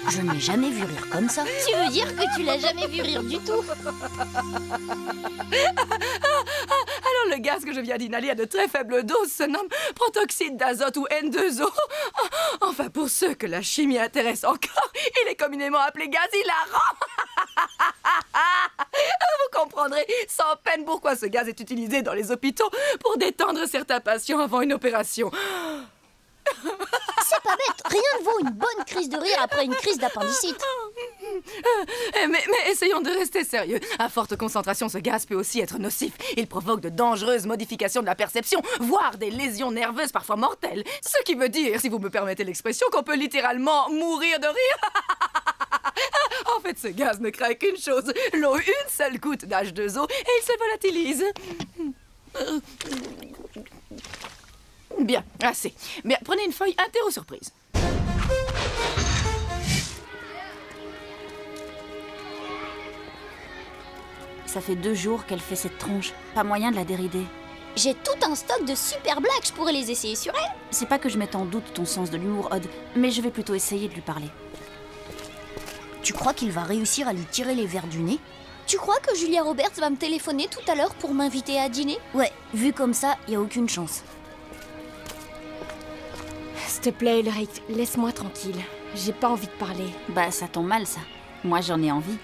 Je n'ai jamais vu rire comme ça. Tu veux dire que tu l'as jamais vu rire du tout? Alors le gaz que je viens d'inhaler à de très faibles doses se nomme protoxyde d'azote ou N2O. Enfin, pour ceux que la chimie intéresse encore, il est communément appelé gaz hilarant. Vous comprendrez sans peine pourquoi ce gaz est utilisé dans les hôpitaux pour détendre certains patients avant une opération. C'est pas bête, rien ne vaut une bonne crise de rire après une crise d'appendicite. Mais essayons de rester sérieux. À forte concentration, ce gaz peut aussi être nocif. Il provoque de dangereuses modifications de la perception, voire des lésions nerveuses parfois mortelles. Ce qui veut dire, si vous me permettez l'expression, qu'on peut littéralement mourir de rire. En fait, ce gaz ne craint qu'une chose, l'eau, une seule goutte d'H2O, et il se volatilise. Bien, assez. Bien, prenez une feuille interro-surprise. Ça fait 2 jours qu'elle fait cette tronche. Pas moyen de la dérider. J'ai tout un stock de super blagues, je pourrais les essayer sur elle. C'est pas que je mette en doute ton sens de l'humour, Odd, mais je vais plutôt essayer de lui parler. Tu crois qu'il va réussir à lui tirer les verres du nez? Tu crois que Julia Roberts va me téléphoner tout à l'heure pour m'inviter à dîner? Ouais, vu comme ça, y a aucune chance. S'il te plaît, Ulrich, laisse-moi tranquille. J'ai pas envie de parler. Bah, ça tombe mal, ça. Moi, j'en ai envie.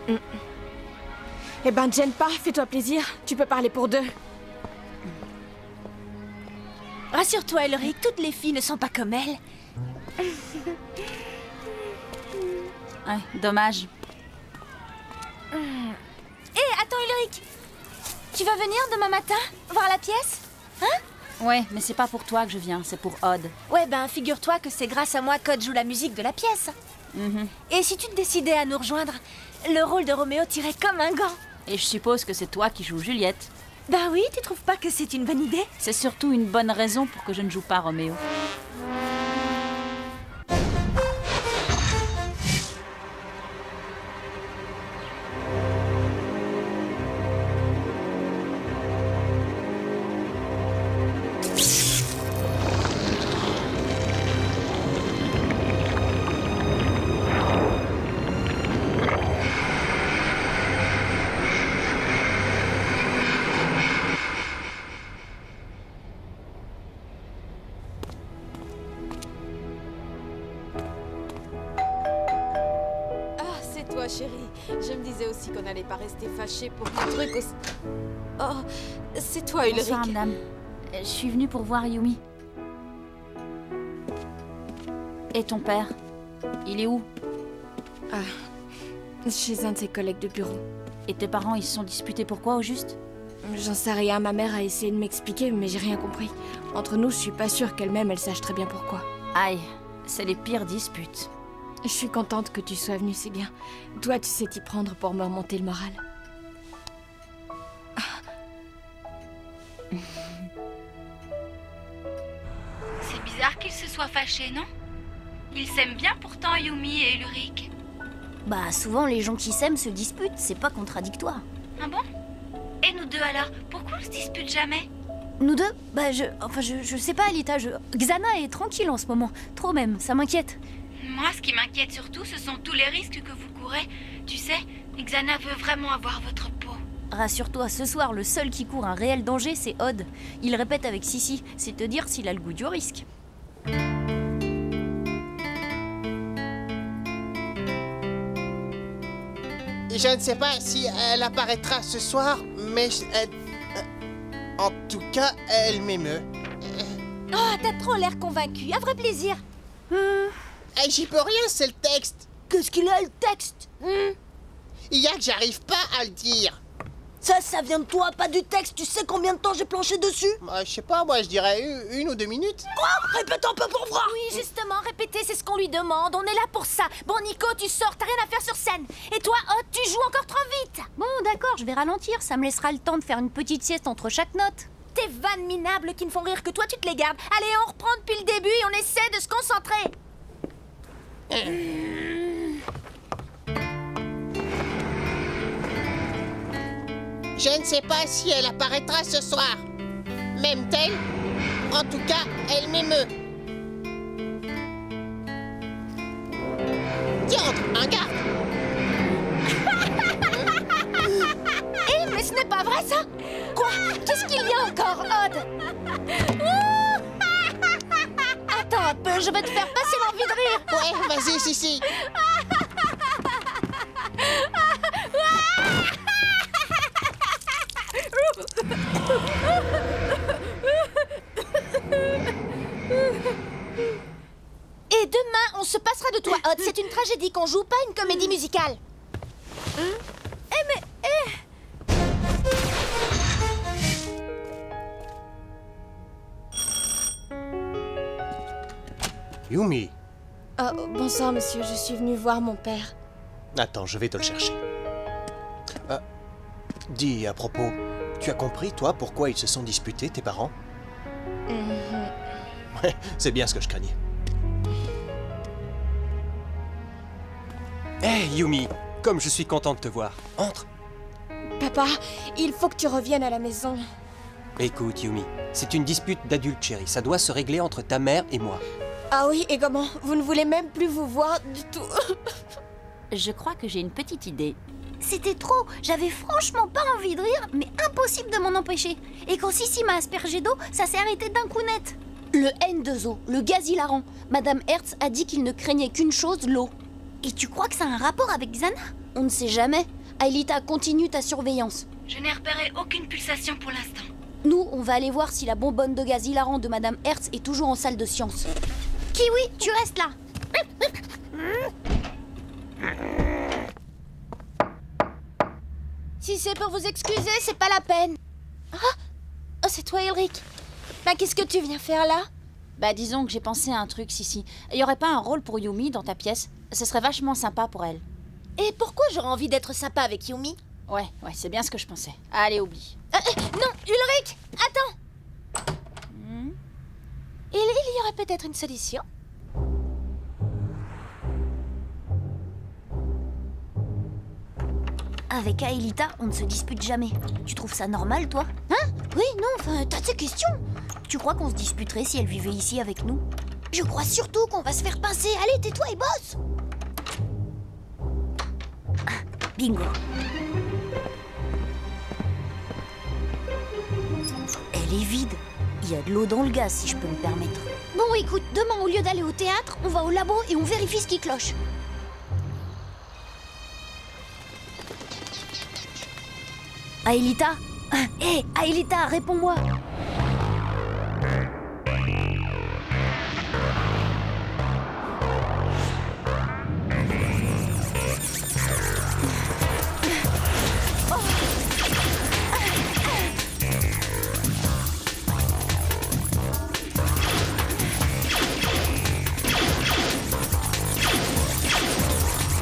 Eh ben, te gêne pas, fais-toi plaisir. Tu peux parler pour 2. Rassure-toi, Ulrich, toutes les filles ne sont pas comme elle. Ouais, dommage. Hé, attends, Ulrich. Tu vas venir demain matin voir la pièce? Hein? Ouais, mais c'est pas pour toi que je viens, c'est pour Odd. Ouais, ben figure-toi que c'est grâce à moi qu'Odd joue la musique de la pièce. Et si tu te décidais à nous rejoindre, le rôle de Roméo tirait comme un gant. Et je suppose que c'est toi qui joues Juliette. Ben oui, tu trouves pas que c'est une bonne idée? C'est surtout une bonne raison pour que je ne joue pas Roméo. Toi, chérie, je me disais aussi qu'on n'allait pas rester fâchés pour un truc aussi... Oh, c'est toi, Ulrich. Bonsoir, madame. Je suis venue pour voir Yumi. Et ton père? Il est où? Chez un de ses collègues de bureau. Et tes parents, ils se sont disputés pourquoi, au juste? J'en sais rien, ma mère a essayé de m'expliquer, mais j'ai rien compris. Entre nous, je suis pas sûre qu'elle-même, elle sache très bien pourquoi. Aïe, c'est les pires disputes. Je suis contente que tu sois venue, c'est bien. Toi, tu sais t'y prendre pour me remonter le moral. C'est bizarre qu'ils se soient fâchés, non? Ils s'aiment bien pourtant, Yumi et Ulrich. Bah, souvent, les gens qui s'aiment se disputent, c'est pas contradictoire. Ah bon? Et nous deux alors? Pourquoi on se dispute jamais? Nous deux? Bah, je sais pas, Alita, Xana est tranquille en ce moment. Trop même, ça m'inquiète. Moi, ce qui m'inquiète surtout, ce sont tous les risques que vous courez. Tu sais, Xana veut vraiment avoir votre peau. Rassure-toi, ce soir, le seul qui court un réel danger, c'est Odd. Il répète avec Sissi, c'est te dire s'il a le goût du risque. Je ne sais pas si elle apparaîtra ce soir, mais... en tout cas, elle m'émeut. Oh, t'as trop l'air convaincu, un vrai plaisir. J'y peux rien, c'est le texte. Qu'est-ce qu'il a, le texte? Il y a que j'arrive pas à le dire. Ça vient de toi, pas du texte. Tu sais combien de temps j'ai planché dessus? Je sais pas, moi je dirais une ou 2 minutes. Quoi? Répète un peu pour voir. Oui, justement, répéter, c'est ce qu'on lui demande. On est là pour ça. Bon, Nico, tu sors, t'as rien à faire sur scène. Et toi, Odd, tu joues encore trop vite. Bon, d'accord, je vais ralentir. Ça me laissera le temps de faire une petite sieste entre chaque note. Tes vannes minables qui ne font rire que toi, tu te les gardes. Allez, on reprend depuis le début et on essaie de se concentrer. Je ne sais pas si elle apparaîtra ce soir. M'aime-t-elle? En tout cas, elle m'émeut. Quoi? Qu'est-ce qu'il y a encore, Odd? Attends un peu, je vais te faire passer l'envie de rire. Ouais, vas-y, Sissi. Et demain, on se passera de toi, Odd. C'est une tragédie qu'on joue, pas une comédie musicale. Yumi. Oh, bonsoir, monsieur. Je suis venue voir mon père. Attends, je vais te le chercher. Dis, à propos, tu as compris, toi, pourquoi ils se sont disputés, tes parents? Ouais, c'est bien ce que je craignais. Hé, Yumi, comme je suis content de te voir. Entre. Papa, il faut que tu reviennes à la maison. Écoute, Yumi, c'est une dispute d'adulte, chérie. Ça doit se régler entre ta mère et moi. Ah oui, et comment? Vous ne voulez même plus vous voir du tout. Je crois que j'ai une petite idée. C'était trop. J'avais franchement pas envie de rire, mais impossible de m'en empêcher. Et quand Sissi m'a aspergé d'eau, ça s'est arrêté d'un coup net. Le N2O, le gaz hilarant. Madame Hertz a dit qu'il ne craignait qu'une chose, l'eau. Et tu crois que ça a un rapport avec Xana? On ne sait jamais. Aelita, continue ta surveillance. Je n'ai repéré aucune pulsation pour l'instant. Nous, on va aller voir si la bonbonne de gaz hilarant de Madame Hertz est toujours en salle de sciences. Kiwi, tu restes là. Si c'est pour vous excuser, c'est pas la peine. Oh, c'est toi, Elric. Bah, qu'est-ce que tu viens faire là? Bah disons que j'ai pensé à un truc, Sissi. Y aurait pas un rôle pour Yumi dans ta pièce? Ce serait vachement sympa pour elle. Et pourquoi j'aurais envie d'être sympa avec Yumi? Ouais, c'est bien ce que je pensais. Allez, oublie. Non, Ulrich, attends. Il y aurait peut-être une solution. Avec Aelita, on ne se dispute jamais. Tu trouves ça normal, toi? Hein? Oui, non, enfin, t'as tes questions. Tu crois qu'on se disputerait si elle vivait ici avec nous? Je crois surtout qu'on va se faire pincer. Allez, tais-toi et bosse! Bingo. Elle est vide. Il y a de l'eau dans le gaz, si je peux me permettre. Bon, écoute, demain, au lieu d'aller au théâtre, on va au labo et on vérifie ce qui cloche. Aelita? Hé, Aelita, réponds-moi!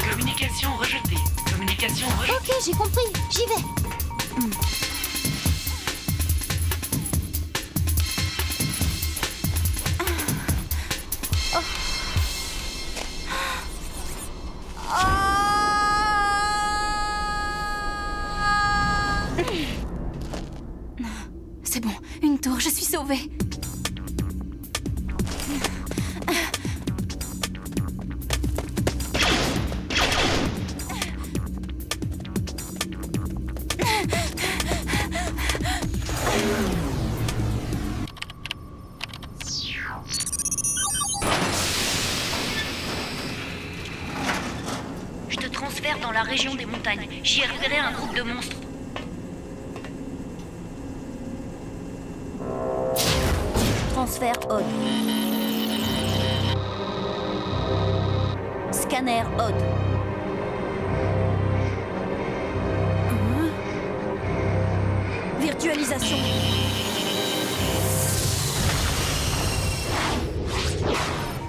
Communication rejetée. Communication rejetée. Ok, j'ai compris, j'y vais. C'est bon, une tour, je suis sauvée. Je te transfère dans la région des montagnes. J'y ai repéré un groupe de monstres. Transfert Odd. Scanner Odd. Virtualisation.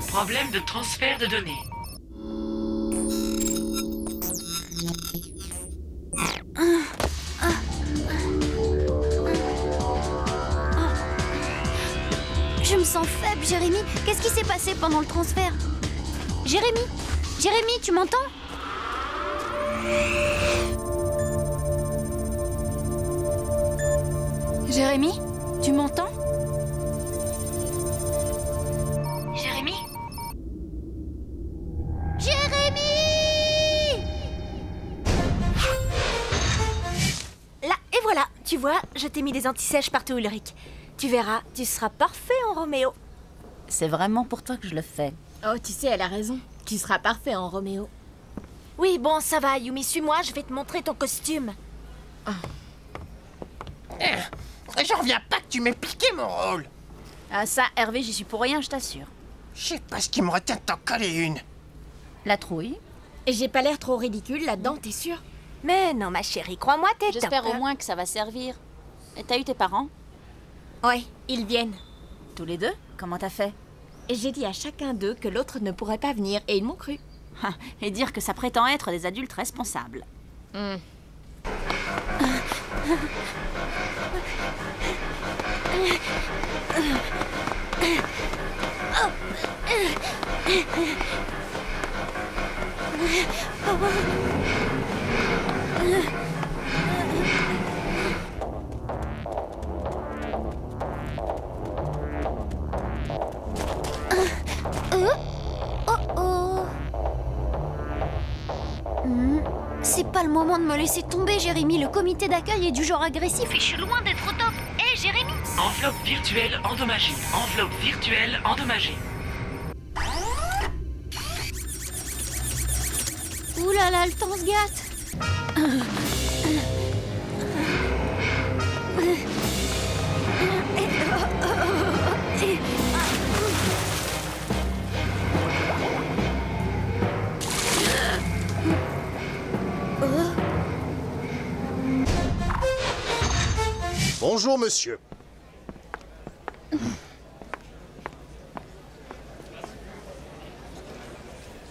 Problème de transfert de données. Je me sens faible, Jérémy. Qu'est-ce qui s'est passé pendant le transfert? Jérémy? Jérémy, tu m'entends? Jérémy, tu m'entends? Jérémy? Jérémy! Là, et voilà. Tu vois, je t'ai mis des anti-sèches partout, Ulrich. Tu verras, tu seras parfait en Roméo. C'est vraiment pour toi que je le fais. Oh, tu sais, elle a raison. Tu seras parfait en Roméo. Oui, bon, ça va, Yumi, suis-moi, je vais te montrer ton costume. J'en reviens pas que tu m'aies piqué mon rôle. Ah ça, Hervé, j'y suis pour rien, je t'assure. Je sais pas ce qui me retient de t'en coller une. La trouille. Et j'ai pas l'air trop ridicule là-dedans, t'es sûre? Mais non, ma chérie, crois-moi, t'es top. J'espère au moins que ça va servir. Et t'as eu tes parents? Ouais, ils viennent. Tous les deux? Comment t'as fait? Et j'ai dit à chacun d'eux que l'autre ne pourrait pas venir, et ils m'ont cru. Et dire que ça prétend être des adultes responsables. C'est pas le moment de me laisser tomber, Jérémy. Le comité d'accueil est du genre agressif et je suis loin d'être au top. Hé, Jérémy! Enveloppe virtuelle endommagée. Enveloppe virtuelle endommagée. Ouh là là, le temps se gâte. Bonjour, monsieur.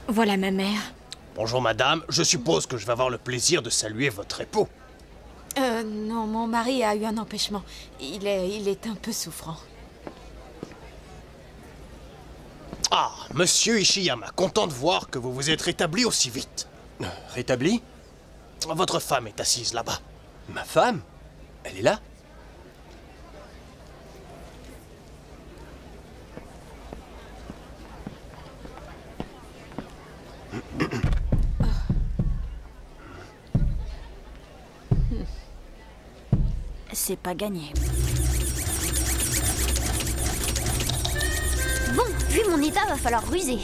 Voilà ma mère. Bonjour, madame. Je suppose que je vais avoir le plaisir de saluer votre époux. Non, mon mari a eu un empêchement. Il est un peu souffrant. Ah, monsieur Ishiyama, content de voir que vous vous êtes rétabli aussi vite. Rétabli? Votre femme est assise là-bas. Ma femme? Elle est là? C'est pas gagné. Bon, vu mon état, va falloir ruser.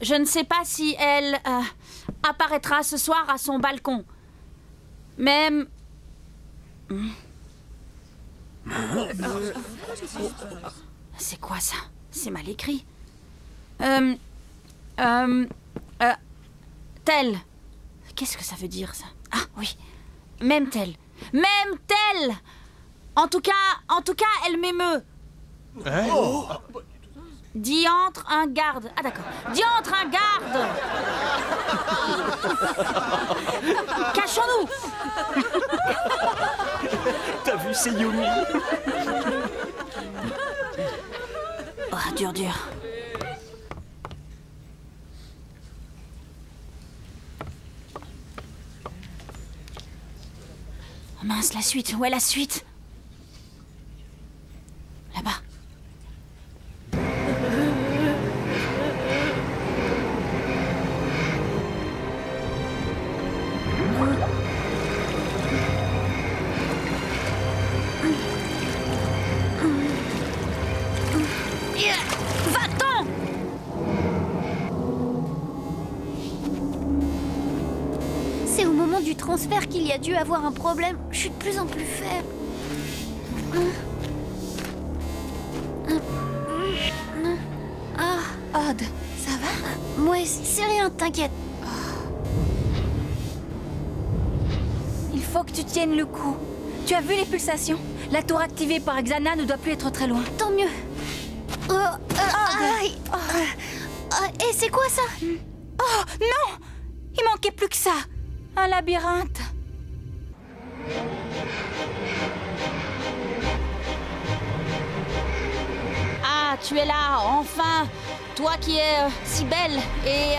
Je ne sais pas si elle apparaîtra ce soir à son balcon. Même... C'est quoi ça? C'est mal écrit. Tel. Qu'est-ce que ça veut dire ça? Ah oui. Même tel. Même tel. En tout cas, elle m'émeut. Diantre un garde. Ah d'accord. Diantre un garde. Cachons-nous. T'as vu, c'est Yumi. Oh, dur. Oh mince, la suite. Où est la suite? Là-bas. Va-t'en! moment du transfert qu'il y a dû avoir un problème. Je suis de plus en plus faible. Ah, Odd, ça va? Ouais, c'est rien, t'inquiète. Il faut que tu tiennes le coup. Tu as vu les pulsations? La tour activée par Xana ne doit plus être très loin. Tant mieux. Et c'est quoi ça? Oh, non! Il manquait plus que ça. Un labyrinthe. Ah, tu es là, enfin! Toi qui es si belle et...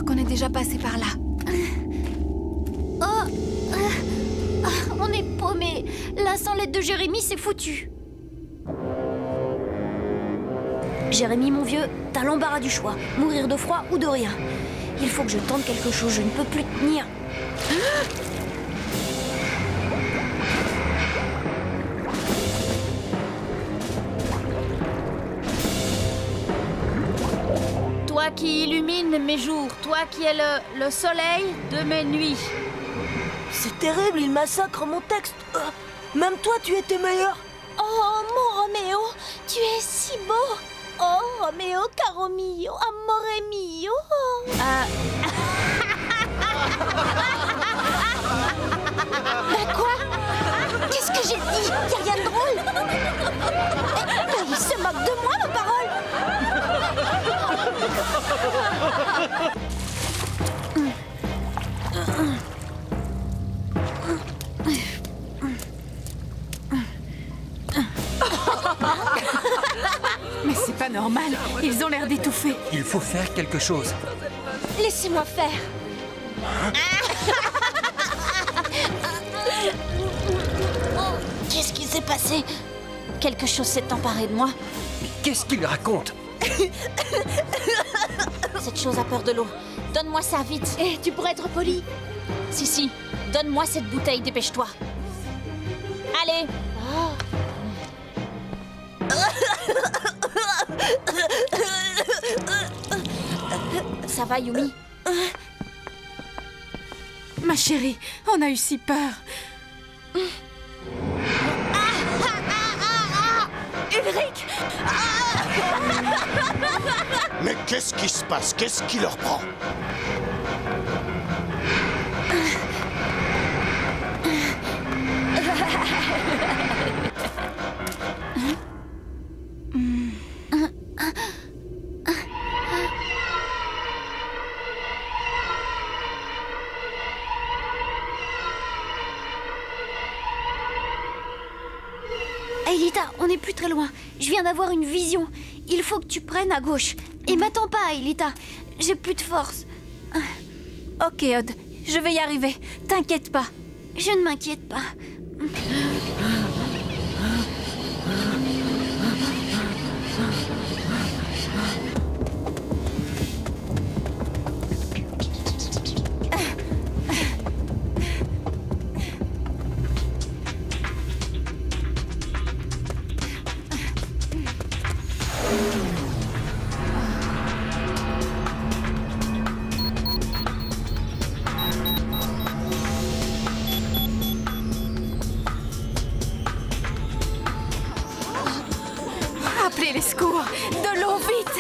qu'on est déjà passé par là. On est paumé. Là, sans l'aide de Jérémy, c'est foutu. Jérémy, mon vieux, t'as l'embarras du choix. Mourir de froid ou de rien. Il faut que je tente quelque chose, je ne peux plus tenir. Toi qui illumines mes jours, toi qui es le soleil de mes nuits. C'est terrible, il massacre mon texte. Même toi, tu étais meilleur. Oh, mon Roméo, tu es si beau. Oh, Roméo, caro mio, amore mio. Quoi? Qu'est-ce que j'ai dit? Y'a rien de drôle. Mais il se moque de moi, ma parole. Mais c'est pas normal, ils ont l'air d'étouffer. Il faut faire quelque chose. Laissez-moi faire. Qu'est-ce qui s'est passé? Quelque chose s'est emparé de moi. Mais qu'est-ce qu'il raconte? Cette chose a peur de l'eau. Donne-moi ça vite. Eh, tu pourrais être poli. Si, donne-moi cette bouteille, dépêche-toi. Allez. Ça va, Yumi? Ma chérie, on a eu si peur. Ulrich! Mais qu'est-ce qui se passe? Qu'est-ce qui leur prend? Aelita, on n'est plus très loin. Je viens d'avoir une vision. Il faut que tu prennes à gauche. Et m'attends pas, Aelita. J'ai plus de force. Ok, Odd, je vais y arriver. T'inquiète pas. Je ne m'inquiète pas. Appelez les secours. De l'eau, vite.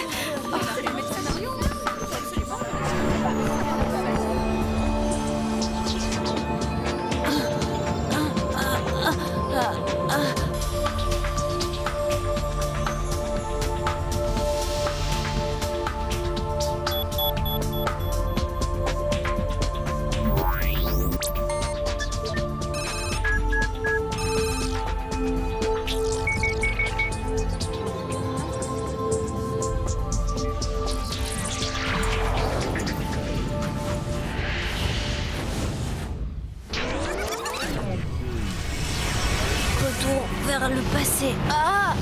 vers le passé. Ah!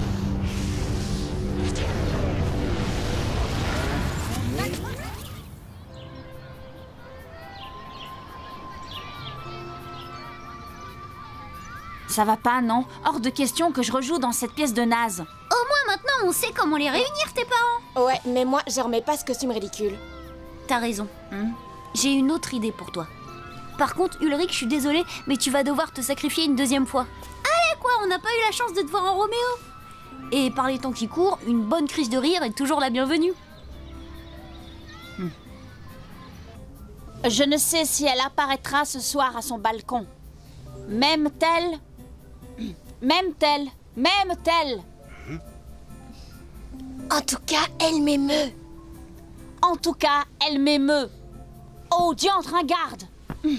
Ça va pas, non? Hors de question que je rejoue dans cette pièce de naze. Au moins maintenant, on sait comment les réunir, tes parents. Ouais, mais moi, je remets pas ce costume ridicule. T'as raison. J'ai une autre idée pour toi. Par contre, Ulrich, je suis désolée, mais tu vas devoir te sacrifier une deuxième fois. Allez, quoi, on n'a pas eu la chance de te voir en Roméo. Et par les temps qui courent, une bonne crise de rire est toujours la bienvenue. Je ne sais si elle apparaîtra ce soir à son balcon. M'aime-t-elle? M'aime-t-elle? M'aime-t-elle? En tout cas, elle m'émeut. En tout cas, elle m'émeut. Oh, diantre, un garde! Mais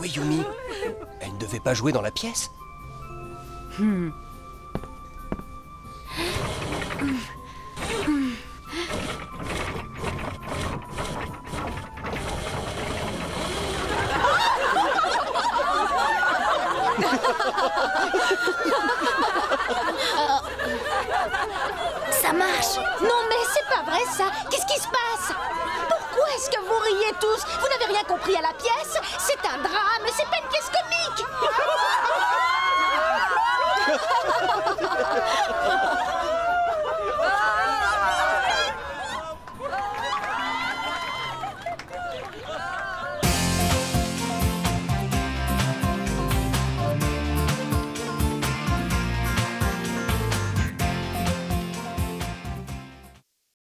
oui, Yumi. Elle ne devait pas jouer dans la pièce. Ça marche. Non mais c'est pas vrai ça. Qu'est-ce qui se passe? Pourquoi est-ce que vous riez tous? Vous n'avez rien compris à la pièce? C'est un drame, c'est pas une pièce comique.